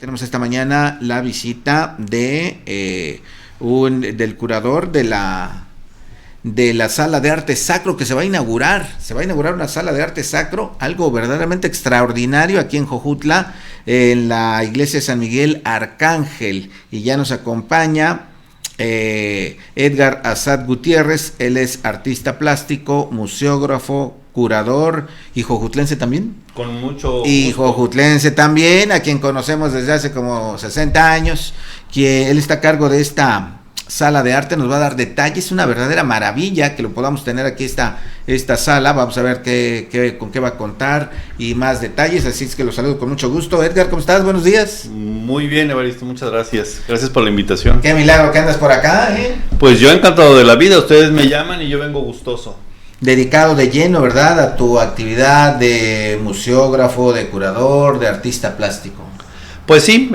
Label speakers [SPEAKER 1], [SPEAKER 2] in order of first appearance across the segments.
[SPEAKER 1] tenemos esta mañana la visita de del curador de la sala de arte sacro que se va a inaugurar. Se va a inaugurar una sala de arte sacro, algo verdaderamente extraordinario aquí en Jojutla, en la iglesia de San Miguel Arcángel. Y ya nos acompaña Edgar Azad Gutiérrez. Él es artista plástico, museógrafo, curador y jojutlense también.
[SPEAKER 2] Con mucho gusto.
[SPEAKER 1] Y jojutlense también, a quien conocemos desde hace como 60 años, que él está a cargo de esta sala de arte, nos va a dar detalles, una verdadera maravilla que lo podamos tener aquí esta sala. Vamos a ver con qué va a contar y más detalles, así es que los saludo con mucho gusto. Edgar, ¿cómo estás? Buenos días.
[SPEAKER 2] Muy bien, Evaristo, muchas gracias. Gracias por la invitación.
[SPEAKER 1] Qué milagro que andas por acá, ¿eh?
[SPEAKER 2] Pues yo encantado de la vida, ustedes me llaman y yo vengo gustoso.
[SPEAKER 1] Dedicado de lleno, ¿verdad?, a tu actividad de museógrafo, de curador, de artista plástico.
[SPEAKER 2] Pues sí,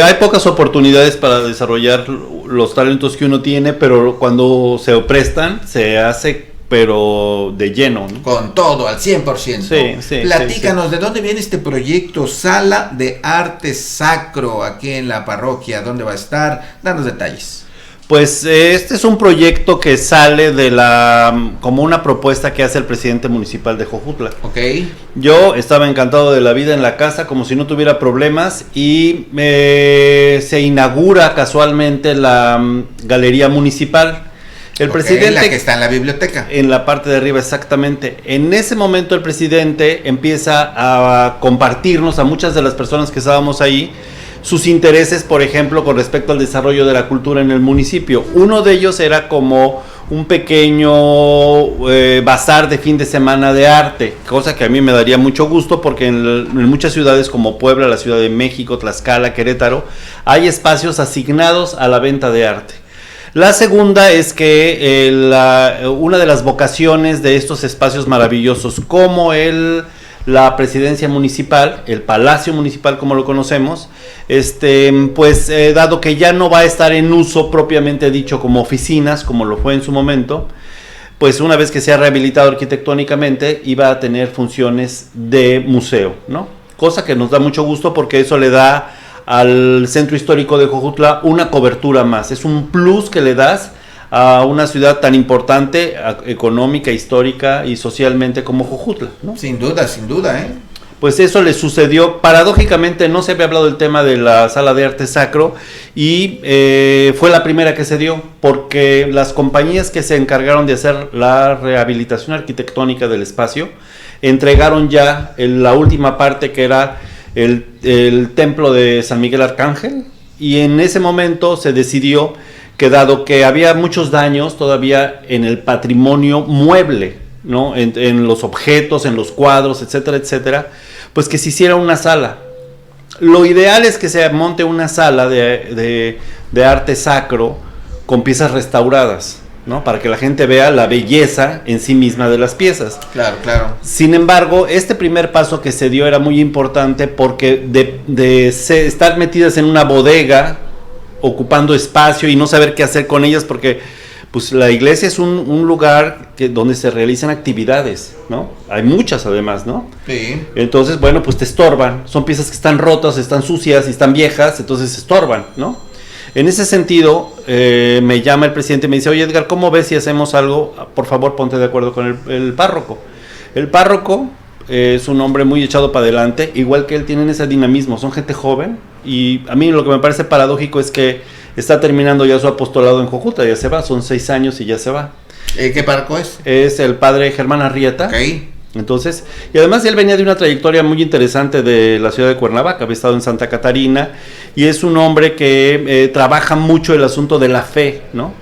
[SPEAKER 2] hay pocas oportunidades para desarrollar los talentos que uno tiene, pero cuando se prestan, se hace, pero de lleno, ¿no?
[SPEAKER 1] Con todo, al 100%.
[SPEAKER 2] Sí.
[SPEAKER 1] Platícanos,
[SPEAKER 2] sí.
[SPEAKER 1] ¿De dónde viene este proyecto Sala de Arte Sacro aquí en la parroquia? ¿Dónde va a estar? Danos detalles.
[SPEAKER 2] Pues este es un proyecto que sale de como una propuesta que hace el presidente municipal de Jojutla.
[SPEAKER 1] Ok.
[SPEAKER 2] Yo estaba encantado de la vida en la casa, como si no tuviera problemas, y se inaugura casualmente la galería municipal. El presidente,
[SPEAKER 1] la que está en la biblioteca.
[SPEAKER 2] En la parte de arriba, exactamente. En ese momento el presidente empieza a compartirnos a muchas de las personas que estábamos ahí sus intereses, por ejemplo, con respecto al desarrollo de la cultura en el municipio. Uno de ellos era como un pequeño bazar de fin de semana de arte, cosa que a mí me daría mucho gusto porque en muchas ciudades como Puebla, la Ciudad de México, Tlaxcala, Querétaro, hay espacios asignados a la venta de arte. La segunda es que una de las vocaciones de estos espacios maravillosos, como la presidencia municipal, el palacio municipal como lo conocemos, dado que ya no va a estar en uso propiamente dicho como oficinas, como lo fue en su momento, pues una vez que sea rehabilitado arquitectónicamente, iba a tener funciones de museo, ¿no? Cosa que nos da mucho gusto porque eso le da al centro histórico de Jojutla una cobertura más, es un plus que le das a una ciudad tan importante, económica, histórica y socialmente como Jojutla, ¿no?
[SPEAKER 1] Sin duda, ¿eh?
[SPEAKER 2] Pues eso le sucedió. Paradójicamente no se había hablado del tema de la sala de arte sacro y fue la primera que se dio, porque las compañías que se encargaron de hacer la rehabilitación arquitectónica del espacio entregaron ya la última parte, que era el templo de San Miguel Arcángel, y en ese momento se decidió que, dado que había muchos daños todavía en el patrimonio mueble, ¿no?, en los objetos, en los cuadros, etcétera, etcétera, pues que se hiciera una sala. Lo ideal es que se monte una sala de arte sacro con piezas restauradas, ¿no?, para que la gente vea la belleza en sí misma de las piezas.
[SPEAKER 1] Claro.
[SPEAKER 2] Sin embargo, este primer paso que se dio era muy importante porque de estar metidas en una bodega, ocupando espacio y no saber qué hacer con ellas, porque pues la iglesia es un lugar donde se realizan actividades, ¿no? Hay muchas además, ¿no?
[SPEAKER 1] Sí.
[SPEAKER 2] Entonces, bueno, pues te estorban, son piezas que están rotas, están sucias y están viejas, entonces estorban, ¿no? En ese sentido, me llama el presidente y me dice: oye, Edgar, ¿cómo ves si hacemos algo? Por favor, ponte de acuerdo con el párroco. El párroco es un hombre muy echado para adelante, igual que él, tienen ese dinamismo, son gente joven, y a mí lo que me parece paradójico es que está terminando ya su apostolado en Jojutla, ya se va, son 6 años y ya se va.
[SPEAKER 1] ¿Qué párroco es?
[SPEAKER 2] Es el padre Germán Arrieta.
[SPEAKER 1] Okay.
[SPEAKER 2] Entonces, y además él venía de una trayectoria muy interesante de la ciudad de Cuernavaca, había estado en Santa Catarina, y es un hombre que trabaja mucho el asunto de la fe, ¿no?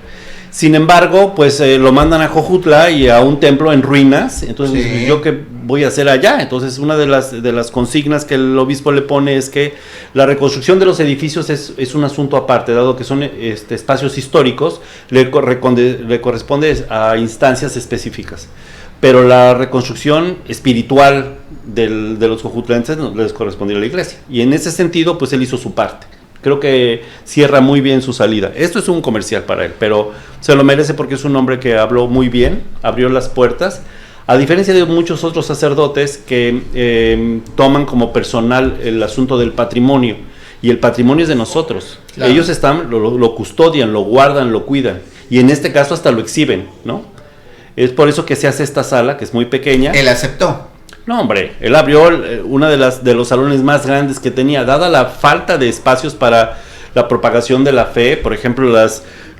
[SPEAKER 2] Sin embargo, pues lo mandan a Jojutla y a un templo en ruinas. Entonces,
[SPEAKER 1] sí,
[SPEAKER 2] ¿yo qué voy a hacer allá? Entonces, una de las consignas que el obispo le pone es que la reconstrucción de los edificios es un asunto aparte, dado que son espacios históricos, le corresponde a instancias específicas. Pero la reconstrucción espiritual de los jojutlenses no les corresponde a la iglesia. Y en ese sentido, pues él hizo su parte. Creo que cierra muy bien su salida. Esto es un comercial para él, pero se lo merece porque es un hombre que habló muy bien, abrió las puertas, a diferencia de muchos otros sacerdotes que toman como personal el asunto del patrimonio y el patrimonio es de nosotros.
[SPEAKER 1] Claro.
[SPEAKER 2] Ellos lo custodian, lo guardan, lo cuidan, y en este caso hasta lo exhiben, ¿no? Es por eso que se hace esta sala, que es muy pequeña.
[SPEAKER 1] Él aceptó.
[SPEAKER 2] No, hombre, él abrió una de los salones más grandes que tenía, dada la falta de espacios para la propagación de la fe, por ejemplo,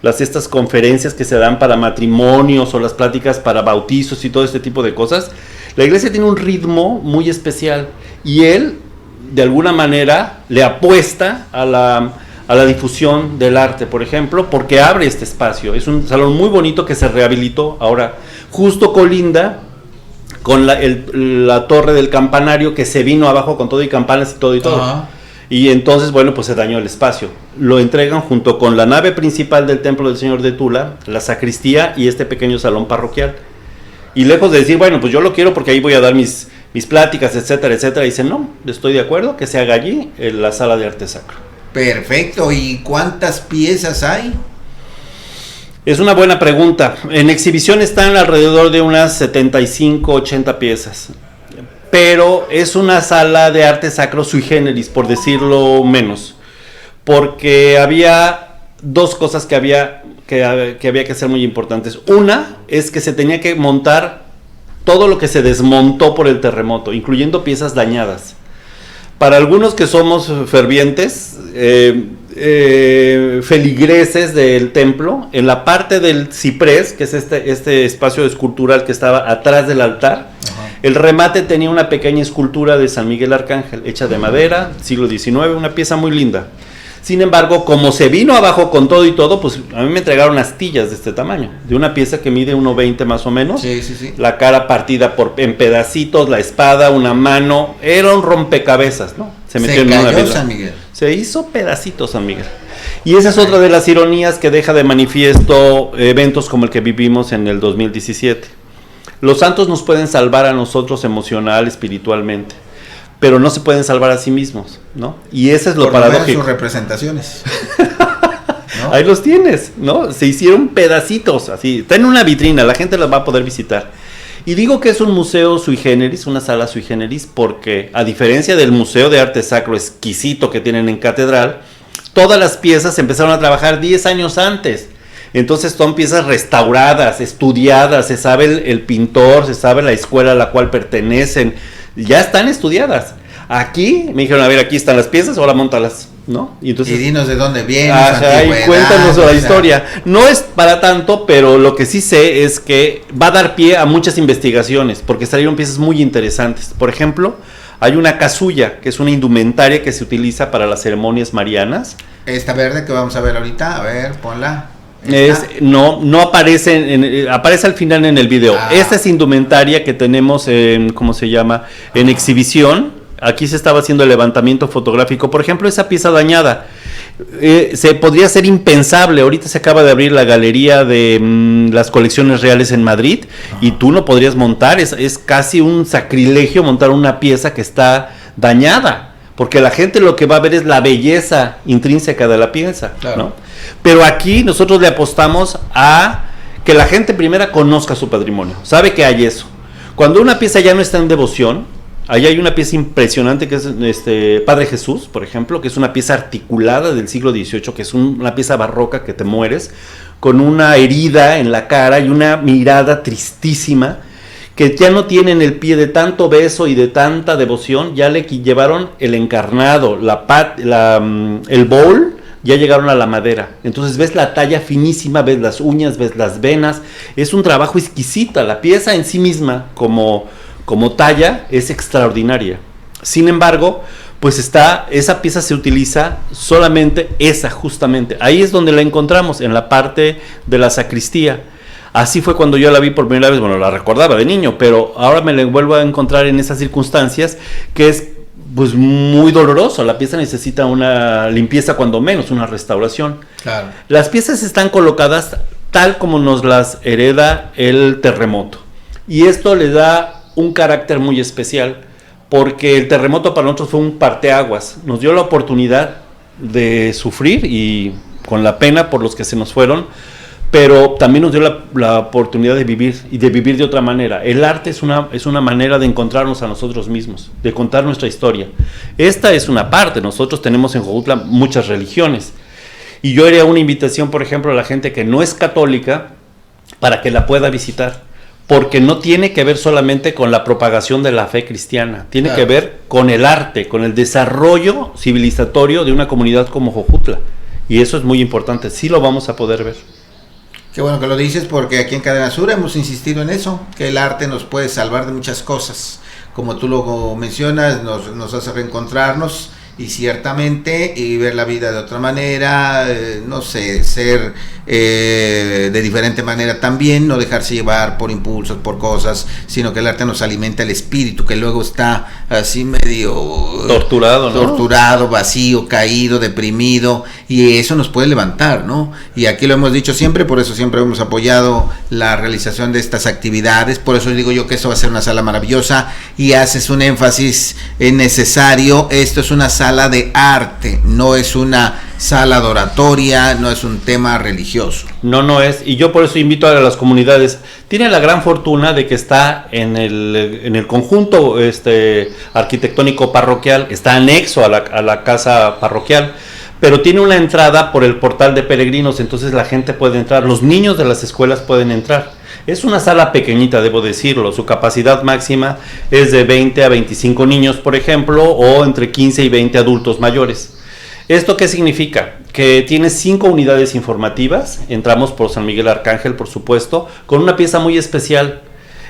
[SPEAKER 2] estas conferencias que se dan para matrimonios o las pláticas para bautizos y todo este tipo de cosas. La iglesia tiene un ritmo muy especial y él, de alguna manera, le apuesta a la difusión del arte, por ejemplo, porque abre este espacio. Es un salón muy bonito que se rehabilitó ahora, justo colinda con la torre del campanario que se vino abajo con todo y campanas y todo y todo.
[SPEAKER 1] Ajá.
[SPEAKER 2] Y entonces, bueno, pues se dañó el espacio. Lo entregan junto con la nave principal del Templo del Señor de Tula, la sacristía y este pequeño salón parroquial. Y lejos de decir, bueno, pues yo lo quiero porque ahí voy a dar mis pláticas, etcétera, etcétera, dicen, no, estoy de acuerdo que se haga allí en la sala de arte sacro.
[SPEAKER 1] Perfecto. ¿Y cuántas piezas hay?
[SPEAKER 2] Es una buena pregunta. En exhibición están alrededor de unas 75, 80 piezas. Pero es una sala de arte sacro sui generis, por decirlo menos. Porque había dos cosas que había que hacer muy importantes. Una es que se tenía que montar todo lo que se desmontó por el terremoto, incluyendo piezas dañadas. Para algunos que somos fervientes, feligreses del templo, en la parte del ciprés, que es este espacio escultural que estaba atrás del altar, el remate tenía una pequeña escultura de San Miguel Arcángel, hecha de madera, siglo XIX, una pieza muy linda. Sin embargo, como se vino abajo con todo y todo, pues a mí me entregaron astillas de este tamaño, de una pieza que mide 1.20 más o menos,
[SPEAKER 1] Sí.
[SPEAKER 2] la cara partida en pedacitos, la espada, una mano, era un rompecabezas, ¿no? Se metió en una
[SPEAKER 1] cayó
[SPEAKER 2] vela.
[SPEAKER 1] San Miguel.
[SPEAKER 2] Se hizo pedacitos San Miguel. Y esa es otra de las ironías que deja de manifiesto eventos como el que vivimos en el 2017. Los santos nos pueden salvar a nosotros emocional, espiritualmente, pero no se pueden salvar a sí mismos, ¿no? Y ese es lo paradójico.
[SPEAKER 1] Sus representaciones. ¿No?
[SPEAKER 2] Ahí los tienes, ¿no? Se hicieron pedacitos, así. Está en una vitrina, la gente los va a poder visitar. Y digo que es un museo sui generis, una sala sui generis, porque a diferencia del Museo de Arte Sacro exquisito que tienen en Catedral, todas las piezas se empezaron a trabajar 10 años antes. Entonces son piezas restauradas, estudiadas, se sabe el pintor, se sabe la escuela a la cual pertenecen, ya están estudiadas. Aquí me dijeron, a ver, aquí están las piezas, ahora móntalas, ¿no? Y entonces,
[SPEAKER 1] dinos de dónde viene,
[SPEAKER 2] y cuéntanos la historia. No es para tanto, pero lo que sí sé es que va a dar pie a muchas investigaciones, porque salieron piezas muy interesantes. Por ejemplo, hay una casulla, que es una indumentaria que se utiliza para las ceremonias marianas.
[SPEAKER 1] Esta verde que vamos a ver ahorita, a ver, ponla.
[SPEAKER 2] No aparece, aparece al final en el video. Esta es indumentaria que tenemos en, ¿cómo se llama? En exhibición. Aquí se estaba haciendo el levantamiento fotográfico. Por ejemplo, esa pieza dañada. Se podría ser impensable. Ahorita se acaba de abrir la galería de las colecciones reales en Madrid y tú no podrías montar. Es casi un sacrilegio montar una pieza que está dañada. Porque la gente lo que va a ver es la belleza intrínseca de la pieza, claro, ¿no? Pero aquí nosotros le apostamos a que la gente primero conozca su patrimonio, sabe que hay eso. Cuando una pieza ya no está en devoción, ahí hay una pieza impresionante que es Padre Jesús, por ejemplo, que es una pieza articulada del siglo XVIII, que es una pieza barroca que te mueres, con una herida en la cara y una mirada tristísima, que ya no tienen el pie de tanto beso y de tanta devoción, ya le llevaron el encarnado, el bowl, ya llegaron a la madera. Entonces ves la talla finísima, ves las uñas, ves las venas, es un trabajo exquisita. La pieza en sí misma, como talla, es extraordinaria. Sin embargo, pues esa pieza se utiliza solamente justamente. Ahí es donde la encontramos, en la parte de la sacristía. Así fue cuando yo la vi por primera vez, bueno, la recordaba de niño, pero ahora me la vuelvo a encontrar en esas circunstancias, que es pues muy doloroso. La pieza necesita una limpieza, cuando menos, una restauración.
[SPEAKER 1] Claro.
[SPEAKER 2] Las piezas están colocadas tal como nos las hereda el terremoto. Y esto le da un carácter muy especial, porque el terremoto para nosotros fue un parteaguas. Nos dio la oportunidad de sufrir y con la pena por los que se nos fueron, pero también nos dio la oportunidad de vivir y de vivir de otra manera. El arte es una manera de encontrarnos a nosotros mismos, de contar nuestra historia. Esta es una parte. Nosotros tenemos en Jojutla muchas religiones, y yo haría una invitación, por ejemplo, a la gente que no es católica para que la pueda visitar, porque no tiene que ver solamente con la propagación de la fe cristiana, tiene que ver con el arte, con el desarrollo civilizatorio de una comunidad como Jojutla, y eso es muy importante. Sí lo vamos a poder ver.
[SPEAKER 1] Qué bueno que lo dices, porque aquí en Cadena Sur hemos insistido en eso, que el arte nos puede salvar de muchas cosas. Como tú lo mencionas, nos hace reencontrarnos y ciertamente y ver la vida de otra manera, no sé, ser de diferente manera también, no dejarse llevar por impulsos, por cosas, sino que el arte nos alimenta el espíritu, que luego está así medio
[SPEAKER 2] torturado, ¿no?
[SPEAKER 1] Torturado, vacío, caído, deprimido, y eso nos puede levantar, ¿no? Y aquí lo hemos dicho siempre, por eso siempre hemos apoyado la realización de estas actividades, por eso digo yo que esto va a ser una sala maravillosa, y haces un énfasis necesario. Esto es una sala de arte, no es una sala de oratoria, no es un tema religioso.
[SPEAKER 2] No es, y yo por eso invito a las comunidades. Tiene la gran fortuna de que está en el conjunto arquitectónico parroquial, está anexo a la casa parroquial, pero tiene una entrada por el portal de peregrinos, entonces la gente puede entrar, los niños de las escuelas pueden entrar. Es una sala pequeñita, debo decirlo, su capacidad máxima es de 20 a 25 niños, por ejemplo, o entre 15 y 20 adultos mayores. ¿Esto qué significa? Que tiene 5 unidades informativas, entramos por San Miguel Arcángel, por supuesto, con una pieza muy especial.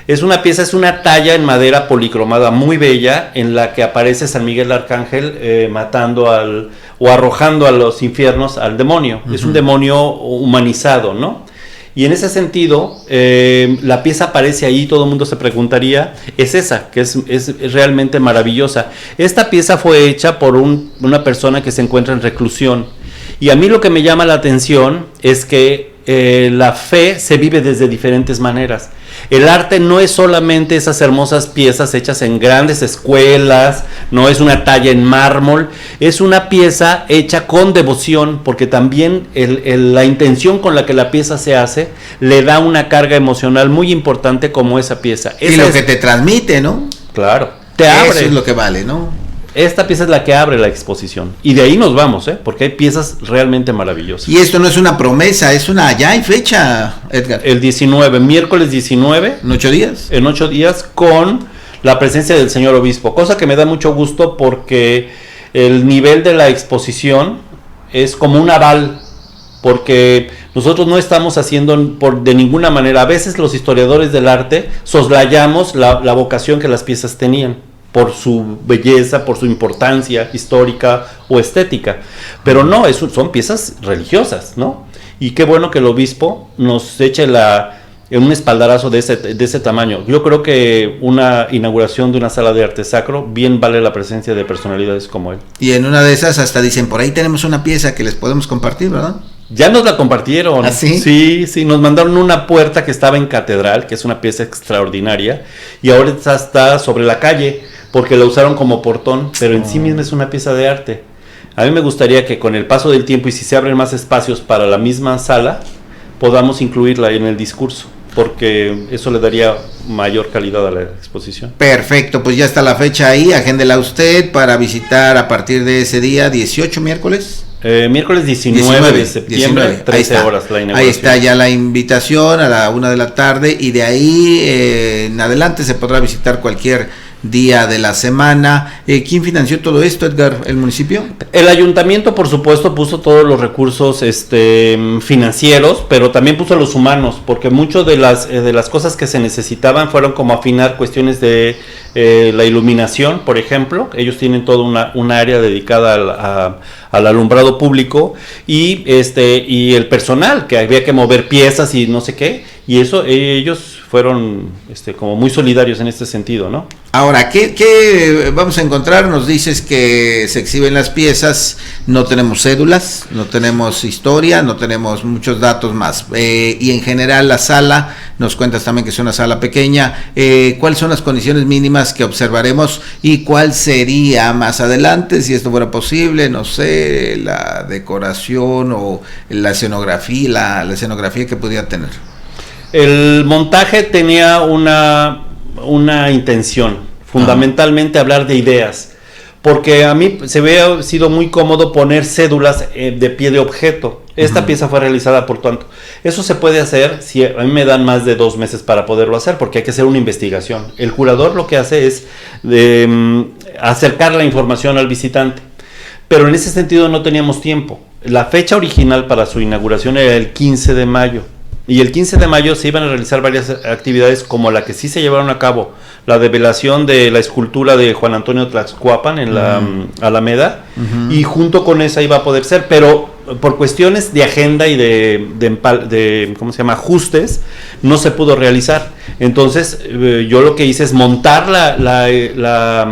[SPEAKER 2] Es una talla en madera policromada muy bella, en la que aparece San Miguel Arcángel matando o arrojando a los infiernos al demonio. Uh-huh. Es un demonio humanizado, ¿no? Y en ese sentido, la pieza aparece ahí, todo el mundo se preguntaría, es esa, que es realmente maravillosa. Esta pieza fue hecha por una persona que se encuentra en reclusión. Y a mí lo que me llama la atención es que la fe se vive desde diferentes maneras. El arte no es solamente esas hermosas piezas hechas en grandes escuelas, no es una talla en mármol, es una pieza hecha con devoción, porque también la intención con la que la pieza se hace le da una carga emocional muy importante como esa pieza.
[SPEAKER 1] Y lo que te transmite, ¿no?
[SPEAKER 2] Claro, te abre.
[SPEAKER 1] Eso es lo que vale, ¿no?
[SPEAKER 2] Esta pieza es la que abre la exposición. Y de ahí nos vamos, porque hay piezas realmente maravillosas.
[SPEAKER 1] Y esto no es una promesa, ya hay fecha, Edgar.
[SPEAKER 2] El 19, miércoles 19.
[SPEAKER 1] ¿En 8 días?
[SPEAKER 2] En 8 días, con la presencia del señor obispo. Cosa que me da mucho gusto porque el nivel de la exposición es como un aval. Porque nosotros no estamos haciendo de ninguna manera. A veces los historiadores del arte soslayamos la vocación que las piezas tenían, por su belleza, por su importancia histórica o estética, pero no, son piezas religiosas, ¿no? Y qué bueno que el obispo nos eche un espaldarazo de ese tamaño. Yo creo que una inauguración de una sala de arte sacro bien vale la presencia de personalidades como él.
[SPEAKER 1] Y en una de esas hasta dicen, por ahí tenemos una pieza que les podemos compartir, ¿verdad?
[SPEAKER 2] Ya nos la compartieron.
[SPEAKER 1] ¿Ah, sí?
[SPEAKER 2] Sí, nos mandaron una puerta que estaba en Catedral, que es una pieza extraordinaria, y ahora está sobre la calle, porque la usaron como portón, pero en sí misma es una pieza de arte. A mí me gustaría que con el paso del tiempo y si se abren más espacios para la misma sala, podamos incluirla en el discurso, porque eso le daría mayor calidad a la exposición.
[SPEAKER 1] Perfecto, pues ya está la fecha ahí, agéndela usted para visitar a partir de ese día, 18 miércoles.
[SPEAKER 2] Miércoles 19 de septiembre, 13 horas la inauguración. Ahí
[SPEAKER 1] está ya la invitación a la 1 de la tarde y de ahí en adelante se podrá visitar cualquier día de la semana. ¿Quién financió todo esto, Edgar? ¿El municipio?
[SPEAKER 2] El ayuntamiento, por supuesto, puso todos los recursos financieros, pero también puso los humanos, porque muchas de las cosas que se necesitaban fueron como afinar cuestiones de la iluminación, por ejemplo. Ellos tienen toda una área dedicada al alumbrado público y el personal, que había que mover piezas y no sé qué, y eso ellos fueron como muy solidarios en este sentido, ¿no?
[SPEAKER 1] Ahora, ¿qué vamos a encontrar? Nos dices que se exhiben las piezas, no tenemos cédulas, no tenemos historia, no tenemos muchos datos más. Y en general la sala, nos cuentas también que es una sala pequeña. ¿Cuáles son las condiciones mínimas que observaremos y cuál sería más adelante, si esto fuera posible, no sé, la decoración o la escenografía, la escenografía que pudiera tener?
[SPEAKER 2] El montaje tenía una intención, fundamentalmente hablar de ideas, porque a mí se me ha sido muy cómodo poner cédulas de pie de objeto. Esta pieza fue realizada por tanto. Eso se puede hacer si a mí me dan más de 2 meses para poderlo hacer, porque hay que hacer una investigación. El curador lo que hace es acercar la información al visitante, pero en ese sentido no teníamos tiempo. La fecha original para su inauguración era el 15 de mayo. Y el 15 de mayo se iban a realizar varias actividades, como la que sí se llevaron a cabo, la develación de la escultura de Juan Antonio Tlaxcuapan en la Alameda, y junto con esa iba a poder ser, pero por cuestiones de agenda y de ¿cómo se llama?, ajustes, no se pudo realizar. Entonces yo lo que hice es montar la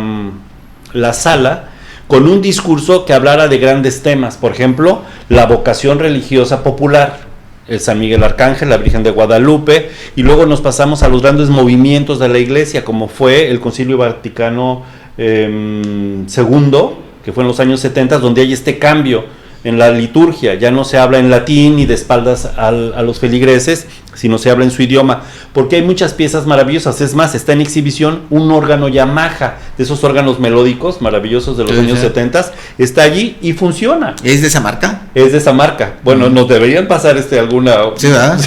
[SPEAKER 2] sala con un discurso que hablara de grandes temas, por ejemplo, la vocación religiosa popular, el San Miguel Arcángel, la Virgen de Guadalupe, y luego nos pasamos a los grandes movimientos de la Iglesia, como fue el Concilio Vaticano II, que fue en los años 70, donde hay este cambio en la liturgia. Ya no se habla en latín ni de espaldas a los feligreses, sino se habla en su idioma, porque hay muchas piezas maravillosas. Es más, está en exhibición un órgano Yamaha, de esos órganos melódicos maravillosos de los años 70, está allí y funciona.
[SPEAKER 1] ¿Es de esa marca?
[SPEAKER 2] Es de esa marca. Bueno, nos deberían pasar alguna...
[SPEAKER 1] Sí, ¿verdad?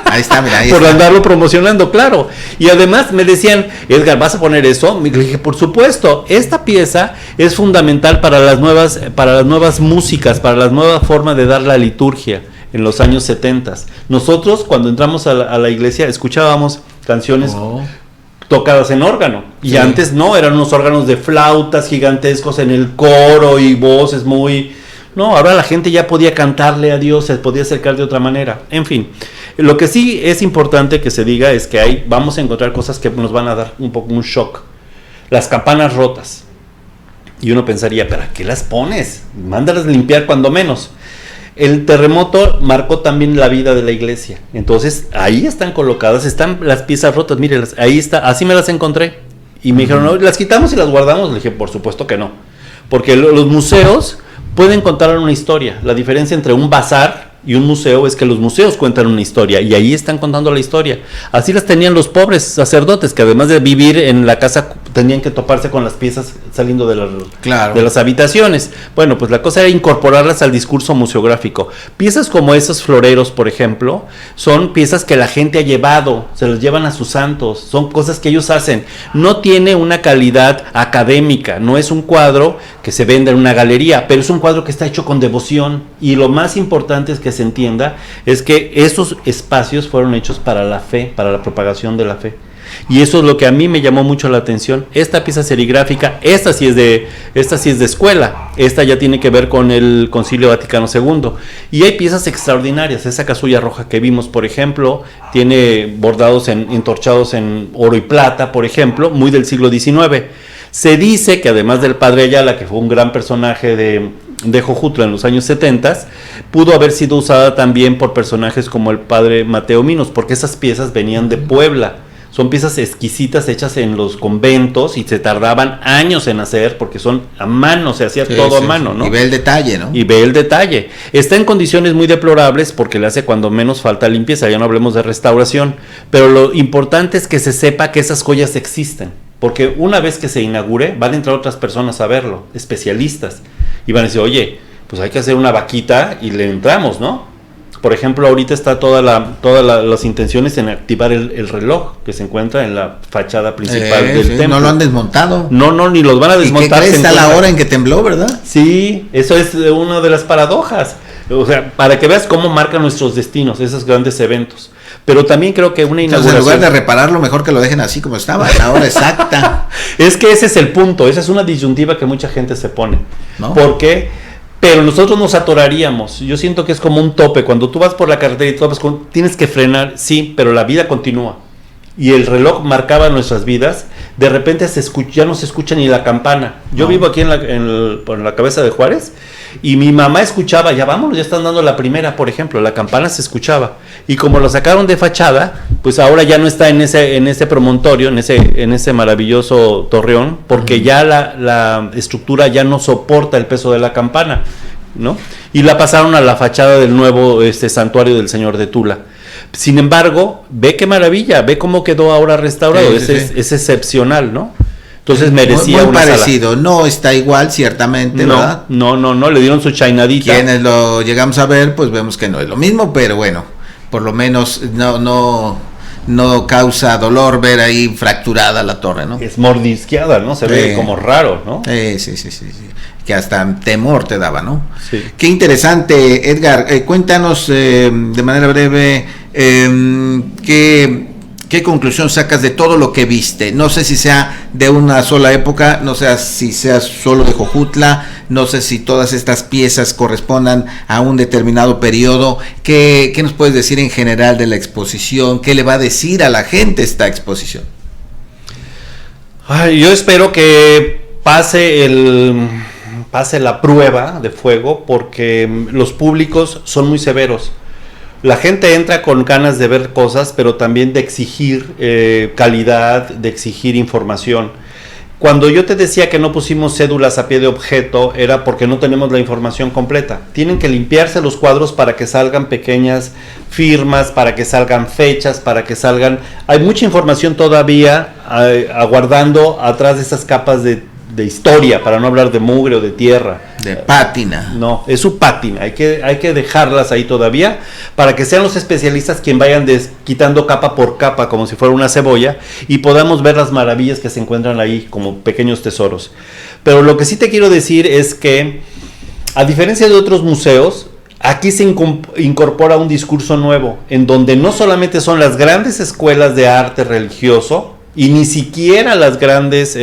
[SPEAKER 1] Ahí está, mira, ahí
[SPEAKER 2] por
[SPEAKER 1] está.
[SPEAKER 2] Andarlo promocionando, claro. Y además me decían, Edgar, ¿vas a poner eso? Me dije, por supuesto, esta pieza es fundamental para las nuevas músicas, para la nueva forma de dar la liturgia en los años 70. Nosotros, cuando entramos a la iglesia, escuchábamos canciones tocadas en órgano. Y sí, antes no, eran unos órganos de flautas gigantescos en el coro y voces muy... No, ahora la gente ya podía cantarle a Dios, se podía acercar de otra manera. En fin, lo que sí es importante que se diga es que vamos a encontrar cosas que nos van a dar un poco un shock. Las campanas rotas. Y uno pensaría, ¿para qué las pones? Mándalas limpiar cuando menos. El terremoto marcó también la vida de la iglesia. Entonces, ahí están colocadas, están las piezas rotas. Mírenlas, ahí está, así me las encontré. Y me dijeron, ¿no, las quitamos y las guardamos? Le dije, por supuesto que no. Porque los museos pueden contar una historia. La diferencia entre un bazar y un museo es que los museos cuentan una historia y ahí están contando la historia. Así las tenían los pobres sacerdotes, que además de vivir en la casa tenían que toparse con las piezas saliendo de las habitaciones. Bueno, pues la cosa era incorporarlas al discurso museográfico. Piezas como esos floreros, por ejemplo, son piezas que la gente ha llevado, se los llevan a sus santos, son cosas que ellos hacen. No tiene una calidad académica, no es un cuadro que se venda en una galería, pero es un cuadro que está hecho con devoción, y lo más importante es que se entienda es que esos espacios fueron hechos para la fe, para la propagación de la fe. Y eso es lo que a mí me llamó mucho la atención. Esta pieza serigráfica, esta sí es de escuela, esta ya tiene que ver con el Concilio Vaticano II. Y hay piezas extraordinarias. Esa casulla roja que vimos, por ejemplo, tiene bordados entorchados en oro y plata, por ejemplo, muy del siglo XIX. Se dice que además del padre Ayala, que fue un gran personaje de Jojutla en los años 70, pudo haber sido usada también por personajes como el padre Mateo Minos, porque esas piezas venían de Puebla. Son piezas exquisitas hechas en los conventos y se tardaban años en hacer porque son a mano, se hacía todo a mano, ¿no?
[SPEAKER 1] Y ve el detalle, ¿no?
[SPEAKER 2] Y ve el detalle. Está en condiciones muy deplorables porque le hace cuando menos falta limpieza, ya no hablemos de restauración, pero lo importante es que se sepa que esas joyas existen, porque una vez que se inaugure van a entrar otras personas a verlo, especialistas, y van a decir, oye, pues hay que hacer una vaquita y le entramos, ¿no? Por ejemplo, ahorita está todas las intenciones en activar el reloj que se encuentra en la fachada principal del templo.
[SPEAKER 1] No lo han desmontado.
[SPEAKER 2] No, ni los van a desmontar.
[SPEAKER 1] ¿Y qué crees a la hora en que tembló, verdad?
[SPEAKER 2] Sí, eso es una de las paradojas. O sea, para que veas cómo marcan nuestros destinos esos grandes eventos. Pero también creo que una inauguración...
[SPEAKER 1] Entonces, en lugar de repararlo, mejor que lo dejen así como estaba, a la hora exacta.
[SPEAKER 2] Es que ese es el punto, esa es una disyuntiva que mucha gente se pone. ¿No? Porque... Pero nosotros nos atoraríamos. Yo siento que es como un tope. Cuando tú vas por la carretera y tienes que frenar, sí, pero la vida continúa. y el reloj marcaba nuestras vidas, de repente ya no se escucha ni la campana. Yo vivo aquí por la cabeza de Juárez, y mi mamá escuchaba, ya vámonos, ya están dando la primera, por ejemplo, la campana se escuchaba. Y como lo sacaron de fachada, pues ahora ya no está en ese promontorio, en ese maravilloso torreón, porque ya la estructura ya no soporta el peso de la campana, ¿no? Y la pasaron a la fachada del nuevo santuario del Señor de Tula. Sin embargo, ve qué maravilla, ve cómo quedó ahora restaurado, es excepcional, ¿no? Entonces merecía
[SPEAKER 1] muy
[SPEAKER 2] una
[SPEAKER 1] parecido,
[SPEAKER 2] sala.
[SPEAKER 1] No está igual, ciertamente, ¿verdad?
[SPEAKER 2] No, le dieron su chainadita.
[SPEAKER 1] Quienes lo llegamos a ver, pues vemos que no es lo mismo, pero bueno, por lo menos no causa dolor ver ahí fracturada la torre, ¿no?
[SPEAKER 2] Es mordisqueada, ¿no? Se ve como raro, ¿no?
[SPEAKER 1] Sí. Que hasta temor te daba, ¿no?
[SPEAKER 2] Sí.
[SPEAKER 1] Qué interesante, Edgar. Cuéntanos de manera breve ¿qué conclusión sacas de todo lo que viste? No sé si sea de una sola época, no sé si sea solo de Jojutla, no sé si todas estas piezas correspondan a un determinado periodo. ¿Qué nos puedes decir en general de la exposición? ¿Qué le va a decir a la gente esta exposición?
[SPEAKER 2] Yo espero que pase la prueba de fuego, porque los públicos son muy severos. La gente entra con ganas de ver cosas, pero también de exigir calidad, de exigir información. Cuando yo te decía que no pusimos cédulas a pie de objeto, era porque no tenemos la información completa. Tienen que limpiarse los cuadros para que salgan pequeñas firmas, para que salgan fechas, para que salgan... Hay mucha información todavía aguardando atrás de esas capas de historia, para no hablar de mugre o de tierra.
[SPEAKER 1] De pátina.
[SPEAKER 2] No, es su pátina, hay que dejarlas ahí todavía, para que sean los especialistas quien vayan quitando capa por capa, como si fuera una cebolla, y podamos ver las maravillas que se encuentran ahí, como pequeños tesoros. Pero lo que sí te quiero decir es que, a diferencia de otros museos, aquí se incorpora un discurso nuevo, en donde no solamente son las grandes escuelas de arte religioso, y ni siquiera los grandes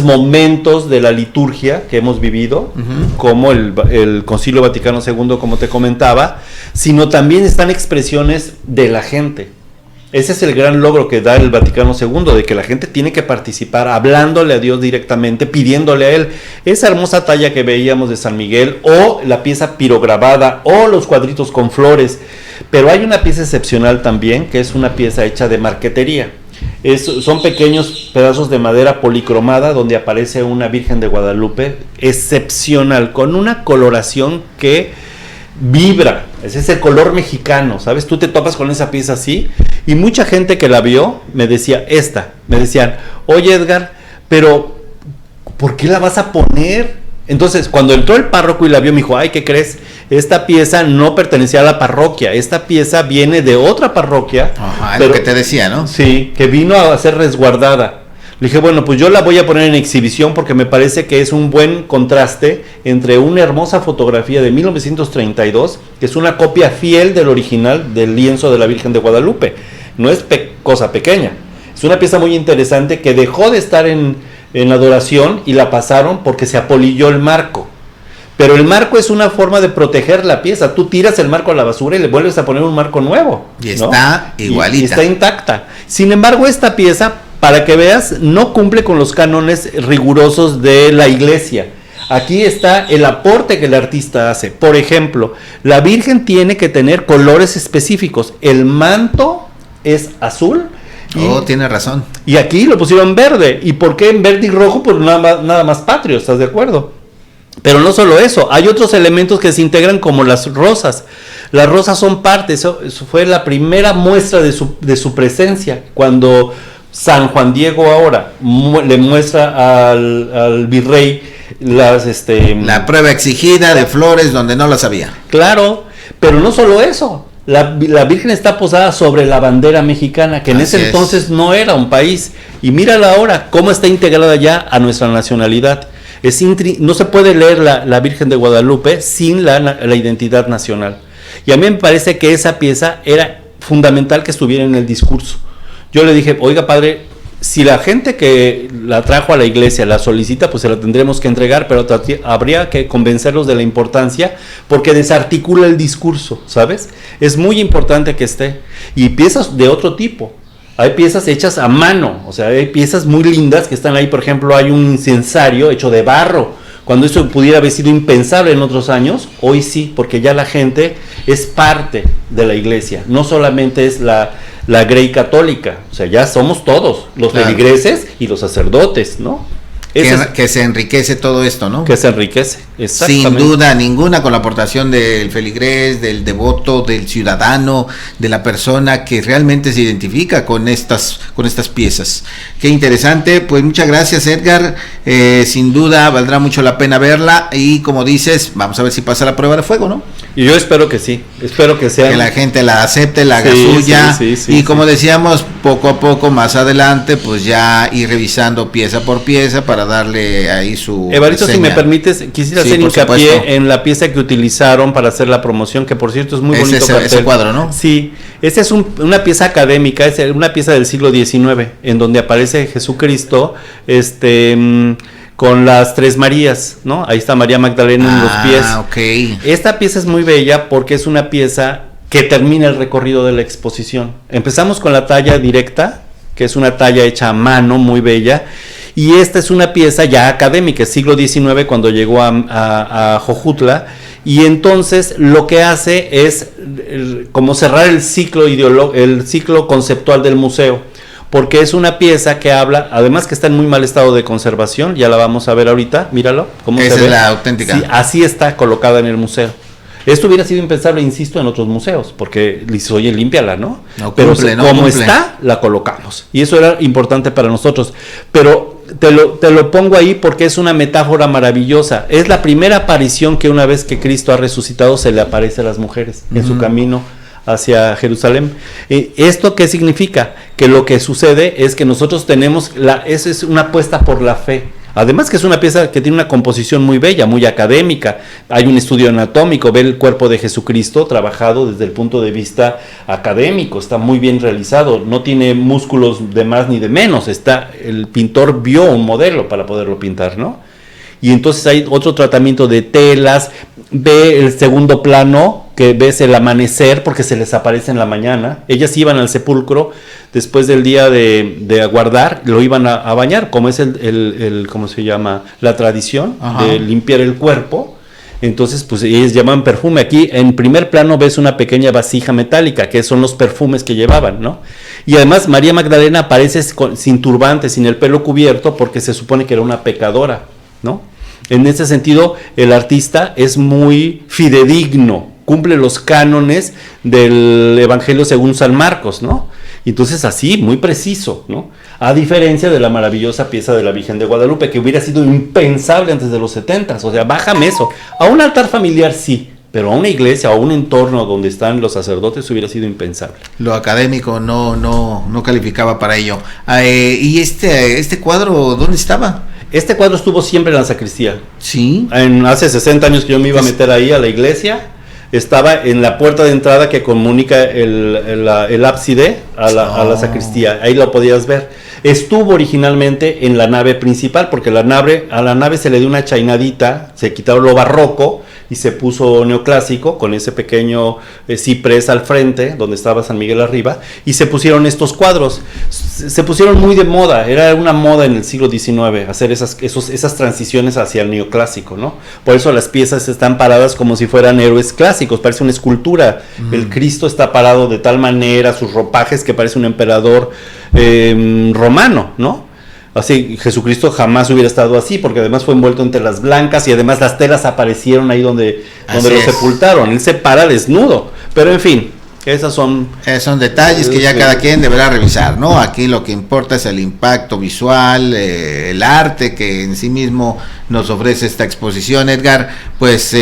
[SPEAKER 2] momentos de la liturgia que hemos vivido, como el Concilio Vaticano II, como te comentaba, sino también están expresiones de la gente. Ese es el gran logro que da el Vaticano II, de que la gente tiene que participar, hablándole a Dios directamente, pidiéndole a Él. Esa hermosa talla que veíamos de San Miguel, o la pieza pirograbada, o los cuadritos con flores. Pero hay una pieza excepcional también, que es una pieza hecha de marquetería. Son pequeños pedazos de madera policromada donde aparece una Virgen de Guadalupe excepcional, con una coloración que vibra. Ese es el color mexicano, ¿sabes? Tú te topas con esa pieza así, y mucha gente que la vio me decían, oye Edgar, pero ¿por qué la vas a poner? Entonces, cuando entró el párroco y la vio, me dijo, ay, ¿qué crees? Esta pieza no pertenecía a la parroquia, esta pieza viene de otra parroquia.
[SPEAKER 1] Ajá, pero, lo que te decía, ¿no?
[SPEAKER 2] Sí, que vino a ser resguardada. Le dije, bueno, pues yo la voy a poner en exhibición, porque me parece que es un buen contraste entre una hermosa fotografía de 1932, que es una copia fiel del original del lienzo de la Virgen de Guadalupe. No es cosa pequeña, es una pieza muy interesante que dejó de estar en adoración y la pasaron porque se apolilló el marco. Pero el marco es una forma de proteger la pieza. Tú tiras el marco a la basura y le vuelves a poner un marco nuevo.
[SPEAKER 1] Y está igualita.
[SPEAKER 2] Y está intacta. Sin embargo, esta pieza, para que veas, no cumple con los cánones rigurosos de la iglesia. Aquí está el aporte que el artista hace. Por ejemplo, la Virgen tiene que tener colores específicos. El manto es azul.
[SPEAKER 1] Tiene razón.
[SPEAKER 2] Y aquí lo pusieron verde. ¿Y por qué en verde y rojo? Pues nada más patrio, ¿estás de acuerdo? Pero no solo eso, hay otros elementos que se integran, como las rosas. Las rosas son parte, eso fue la primera muestra de su presencia. Cuando San Juan Diego ahora le muestra al virrey
[SPEAKER 1] la prueba exigida de flores donde no las había.
[SPEAKER 2] Claro, pero no solo eso. La Virgen está posada sobre la bandera mexicana, que en ese entonces no era un país. Y mírala ahora, cómo está integrada ya a nuestra nacionalidad. No se puede leer la Virgen de Guadalupe sin la identidad nacional. Y a mí me parece que esa pieza era fundamental que estuviera en el discurso. Yo le dije, oiga padre, si la gente que la trajo a la iglesia la solicita, pues se la tendremos que entregar, pero habría que convencerlos de la importancia, porque desarticula el discurso, ¿sabes? Es muy importante que esté. Y piezas de otro tipo. Hay piezas hechas a mano, o sea, hay piezas muy lindas que están ahí. Por ejemplo, hay un incensario hecho de barro. Cuando eso pudiera haber sido impensable en otros años, hoy sí, porque ya la gente es parte de la iglesia, no solamente es la grey católica, o sea, ya somos todos, los feligreses y los sacerdotes, ¿no?
[SPEAKER 1] Que se enriquece todo esto, ¿no?
[SPEAKER 2] Que se enriquece,
[SPEAKER 1] exactamente. Sin duda ninguna, con la aportación del feligrés, del devoto, del ciudadano, de la persona que realmente se identifica con estas piezas. Qué interesante, pues muchas gracias, Edgar. Sin duda valdrá mucho la pena verla y, como dices, vamos a ver si pasa la prueba de fuego, ¿no?
[SPEAKER 2] Y yo espero que sí, espero que sea.
[SPEAKER 1] Que la gente la acepte, la haga suya, y como decíamos, poco a poco, más adelante, pues ya ir revisando pieza por pieza para darle ahí su
[SPEAKER 2] Evaristo, si me permites, quisiera hacer hincapié en la pieza que utilizaron para hacer la promoción, que por cierto es muy bonito.
[SPEAKER 1] Ese cuadro, ¿no?
[SPEAKER 2] Sí, esa es una pieza académica, es una pieza del siglo XIX, en donde aparece Jesucristo, con las tres Marías, ¿no? Ahí está María Magdalena en los pies.
[SPEAKER 1] Okay.
[SPEAKER 2] Esta pieza es muy bella porque es una pieza que termina el recorrido de la exposición. Empezamos con la talla directa, que es una talla hecha a mano, muy bella, y esta es una pieza ya académica, siglo XIX, cuando llegó a Jojutla, y entonces lo que hace es como cerrar el ciclo conceptual del museo, porque es una pieza que habla, además que está en muy mal estado de conservación, ya la vamos a ver ahorita, míralo, cómo
[SPEAKER 1] esa
[SPEAKER 2] se ve.
[SPEAKER 1] Es la auténtica.
[SPEAKER 2] Sí, así está colocada en el museo. Esto hubiera sido impensable, insisto, en otros museos, porque dices, oye, límpiala, ¿no? Pero como está, la colocamos. Y eso era importante para nosotros. Pero te lo pongo ahí porque es una metáfora maravillosa. Es la primera aparición que una vez que Cristo ha resucitado se le aparece a las mujeres en su camino hacia Jerusalén. ¿Esto qué significa? Que lo que sucede es que nosotros tenemos, eso es una apuesta por la fe. Además que es una pieza que tiene una composición muy bella, muy académica. Hay un estudio anatómico, ve el cuerpo de Jesucristo trabajado desde el punto de vista académico, está muy bien realizado, no tiene músculos de más ni de menos, el pintor vio un modelo para poderlo pintar, ¿no? Y entonces hay otro tratamiento de telas, ve el segundo plano, que ves el amanecer porque se les aparece en la mañana. Ellas iban al sepulcro después del día de aguardar, lo iban a bañar, como es ¿cómo se llama? La tradición de limpiar el cuerpo. Entonces, pues ellos llaman perfume. Aquí en primer plano ves una pequeña vasija metálica, que son los perfumes que llevaban, ¿no? Y además María Magdalena aparece sin turbante, sin el pelo cubierto, porque se supone que era una pecadora, ¿no? En ese sentido, el artista es muy fidedigno, cumple los cánones del Evangelio según San Marcos, ¿no? Entonces así, muy preciso, ¿no? A diferencia de la maravillosa pieza de la Virgen de Guadalupe, que hubiera sido impensable antes de los 70s, o sea, bájame eso. A un altar familiar sí, pero a una iglesia o a un entorno donde están los sacerdotes hubiera sido impensable.
[SPEAKER 1] Lo académico no calificaba para ello. ¿Y este cuadro dónde estaba?
[SPEAKER 2] Este cuadro estuvo siempre en la sacristía.
[SPEAKER 1] Sí.
[SPEAKER 2] Hace 60 años que yo me iba a meter ahí a la iglesia, estaba en la puerta de entrada que comunica el ábside a la sacristía. Ahí lo podías ver. Estuvo originalmente en la nave principal, porque a la nave se le dio una chainadita, se quitaron lo barroco y se puso neoclásico con ese pequeño ciprés al frente, donde estaba San Miguel arriba, y se pusieron estos cuadros. Se pusieron muy de moda, era una moda en el siglo XIX hacer esas transiciones hacia el neoclásico, ¿no? Por eso las piezas están paradas como si fueran héroes clásicos, parece una escultura. El Cristo está parado de tal manera, sus ropajes, que parece un emperador romano, ¿no? Así, Jesucristo jamás hubiera estado así, porque además fue envuelto en telas blancas y además las telas aparecieron ahí donde lo sepultaron. Él se para desnudo, pero en fin, esos son
[SPEAKER 1] detalles que ya cada quien deberá revisar, ¿no? Aquí lo que importa es el impacto visual, el arte que en sí mismo nos ofrece esta exposición. Edgar, pues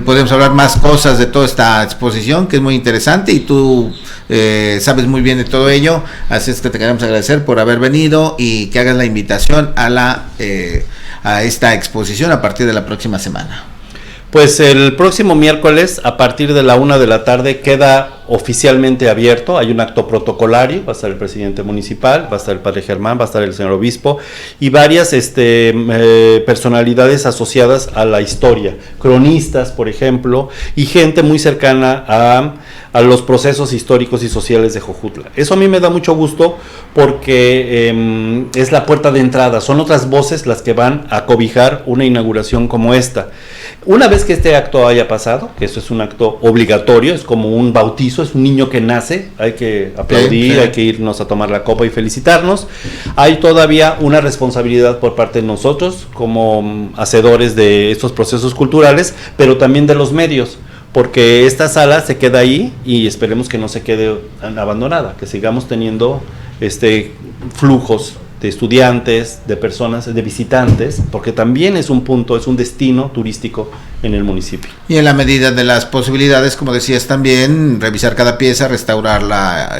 [SPEAKER 1] podemos hablar más cosas de toda esta exposición, que es muy interesante, y tú sabes muy bien de todo ello, así es que te queremos agradecer por haber venido y que hagas la invitación a esta exposición a partir de la próxima semana.
[SPEAKER 2] Pues el próximo miércoles, a partir de la 1 de la tarde, queda oficialmente abierto. Hay un acto protocolario, va a estar el presidente municipal, va a estar el padre Germán, va a estar el señor obispo y varias personalidades asociadas a la historia, cronistas, por ejemplo, y gente muy cercana a los procesos históricos y sociales de Jojutla. Eso a mí me da mucho gusto porque es la puerta de entrada, son otras voces las que van a cobijar una inauguración como esta. Una vez que este acto haya pasado, que eso es un acto obligatorio, es como un bautizo, es un niño que nace, hay que aplaudir, sí. Hay que irnos a tomar la copa y felicitarnos. Hay todavía una responsabilidad por parte de nosotros como hacedores de estos procesos culturales, pero también de los medios, porque esta sala se queda ahí y esperemos que no se quede abandonada, que sigamos teniendo flujos de estudiantes, de personas, de visitantes, porque también es un punto, es un destino turístico en el municipio.
[SPEAKER 1] Y en la medida de las posibilidades, como decías también, revisar cada pieza, restaurarla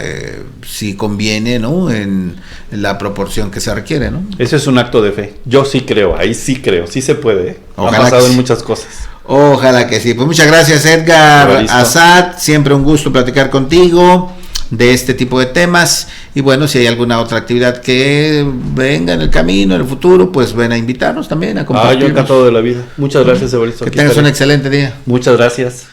[SPEAKER 1] si conviene, ¿no? En la proporción que se requiere, ¿no?
[SPEAKER 2] Ese es un acto de fe. Yo sí creo, ahí sí creo, sí se puede.
[SPEAKER 1] Ojalá
[SPEAKER 2] ha pasado
[SPEAKER 1] en
[SPEAKER 2] muchas cosas.
[SPEAKER 1] Ojalá que sí. Pues muchas gracias, Edgar Assad, siempre un gusto platicar contigo de este tipo de temas, y bueno, si hay alguna otra actividad que venga en el camino, en el futuro, pues ven a invitarnos también a compartir.
[SPEAKER 2] Yo encantado de la vida. Muchas gracias, Evaristo.
[SPEAKER 1] Que tengas un excelente día.
[SPEAKER 2] Muchas gracias.